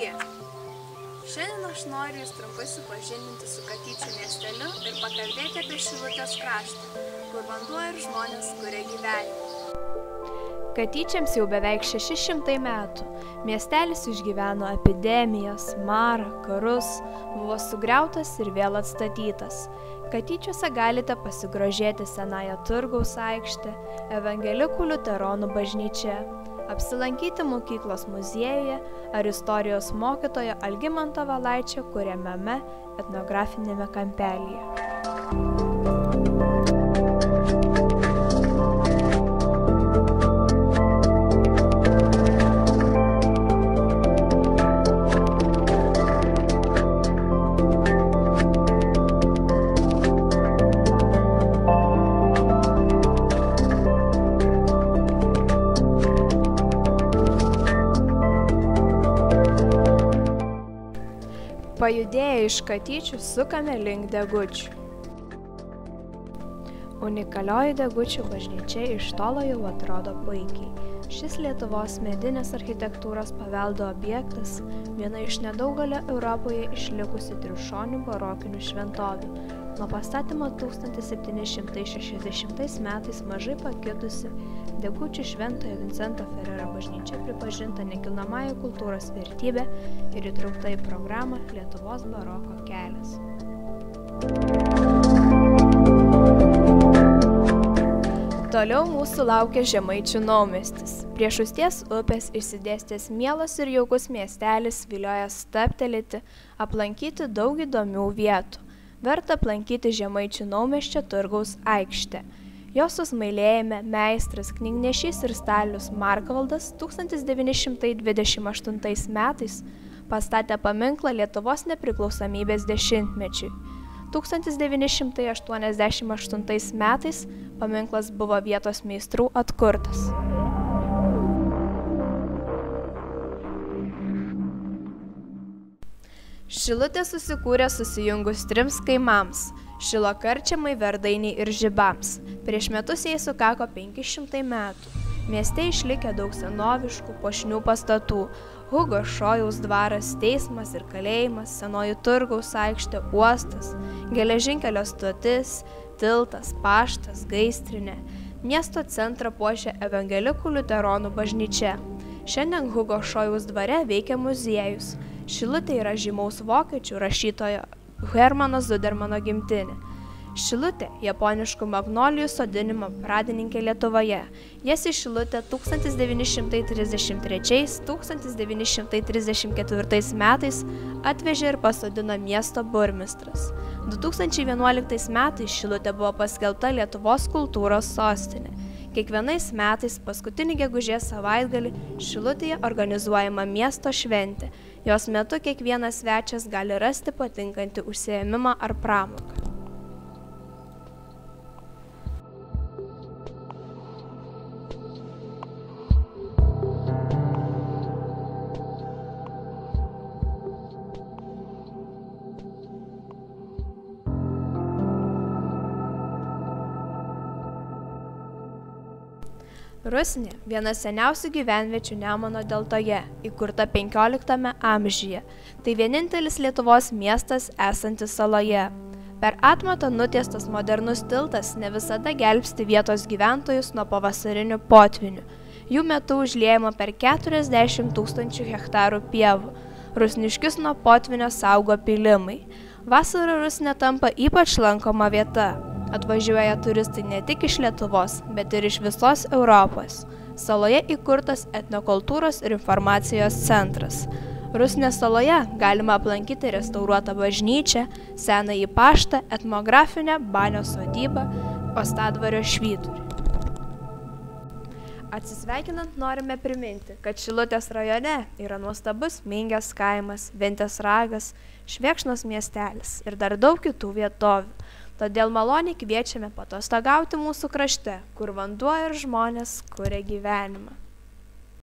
Sveiki! Šiandien aš noriu Jūs trumpai supažindinti su Katyčių miesteliu ir pakalbėti apie Šilutės kraštą, kur vanduo ir žmonės kuria gyvenimą. Katyčiams jau beveik 600 metų. Miestelis išgyveno epidemijas, marą, karus, buvo sugriautas ir vėl atstatytas. Katyčiuose galite pasigrožėti senąją turgaus aikštę, evangelikų liuteronų bažnyčia, apsilankyti mokyklos muziejuje ar istorijos mokytojo Algimanto Valaičio kuriamame etnografinėme kampelyje. Pajudėję iš Katyčių sukame link Degučių. Unikalioji Degučių bažnyčia iš tolo jau atrodo puikiai. Šis Lietuvos medinės architektūros paveldo objektas viena iš nedaugelio Europoje išlikusių triušonių barokinių šventovių. Nuo pastatymo 1760 metais mažai pakitusi Degučių Šventojo Vincento Ferrero bažnyčia pripažinta nekilnojamąja kultūros vertybė ir įtraukta į programą Lietuvos baroko kelias. Toliau mūsų laukia Žemaičių naumiestis. Prie Šusties upės išsidėstęs mielas ir jaukus miestelis vilioja stabtelėti, aplankyti daug įdomių vietų. Verta aplankyti Žemaičių naumiesčio turgaus aikštę. Jos susmailėjime meistras, knygnešys ir stalius Markvaldas 1928 metais pastatė paminklą Lietuvos nepriklausomybės dešimtmečiui. 1988 metais paminklas buvo vietos meistrų atkurtas. Šilutė susikūrė susijungus 3 kaimams – Šilo karčiamai, Verdainiai ir Žibams. Prieš metus jai sukako 500 metų. Mieste išlikę daug senoviškų, puošnių pastatų – Hugo Šojaus dvaras, teismas ir kalėjimas, senoji turgaus aikštė, uostas, geležinkelio stotis, tiltas, paštas, gaisrinė. Miesto centrą puošia evangelikų liuteronų bažnyčia. Šiandien Hugo Šojaus dvare veikia muziejus. Šilutė yra žymaus vokiečių rašytojo Hermano Zudermano gimtinė. Šilutė – japoniškų magnolijų sodinimo pradininkė Lietuvoje. Jas į Šilutę 1933–1934 metais atvežė ir pasodino miesto burmistras. 2011 metais Šilutė buvo paskelbta Lietuvos kultūros sostinė. Kiekvienais metais paskutinį gegužės savaitgalį Šilutėje organizuojama miesto šventė. Jos metu kiekvienas svečias gali rasti patinkantį užsiėmimą ar pramogą. Rusnė – viena seniausių gyvenviečių Nemuno deltoje, įkurta 15 amžiuje. Tai vienintelis Lietuvos miestas esantis saloje. Per atmatą nutiestas modernus tiltas ne visada gelbsti vietos gyventojus nuo pavasarinių potvynių. Jų metu užliejama per 40 000 hektarų pievų. Rusniškius nuo potvynio saugo pylimai. Vasarą Rusnė tampa ypač lankoma vieta. Atvažiuoja turistai ne tik iš Lietuvos, bet ir iš visos Europos. Saloje įkurtas etnokultūros ir informacijos centras. Rusnės saloje galima aplankyti restauruotą bažnyčią, senąjį paštą, etnografinę Banio sodybą, Ostadvario švyturį. Atsisveikinant norime priminti, kad Šilutės rajone yra nuostabus Mingės kaimas, Ventės ragas, Švėkšnos miestelis ir dar daug kitų vietovių. Todėl maloniai kviečiame paatostogauti mūsų krašte, kur vanduo ir žmonės kuria gyvenimą.